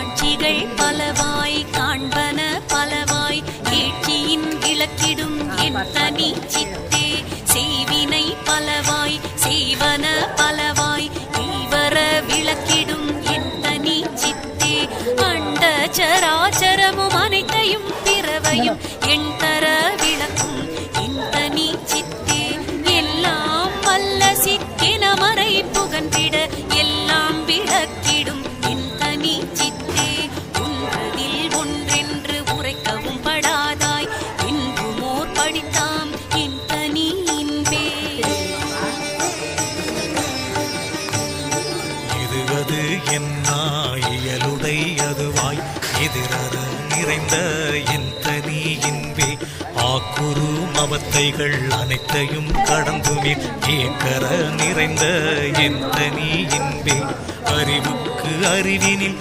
காட்சிகள் பலவாய் காண்பன பலவாய் கேட்சியின் விளக்கிடும் என் தனி சித்தே செய்வினை பலவாய் செய்வன பலவாய் ஈவர விளக்கிடும் என் தனி சித்தே அண்ட சராச்சரமும் அனைத்தையும் பிறவையும் என் தர விளக்கும் என் தனி சித்தே எல்லாம் வல்ல சித்தென மறை புகன்றிட எல்லாம் விளக்கிடும் என் தனி சித்தே ஒன்றதில் ஒன்றென்று உரைக்கவும் படாதாய் என்றுமோர் படித்தாம் என் தனி இன்பே இதுவது என்ன இயலுடை அதுவாய் எதிரற நிறைந்த என் தனி இன்பே ஆக்குரு மவத்தைகள் அனைத்தையும் கடந்துமே ஏக்கர நிறைந்த என் தனி இன்பே அறிவுக்கு அறிவினில்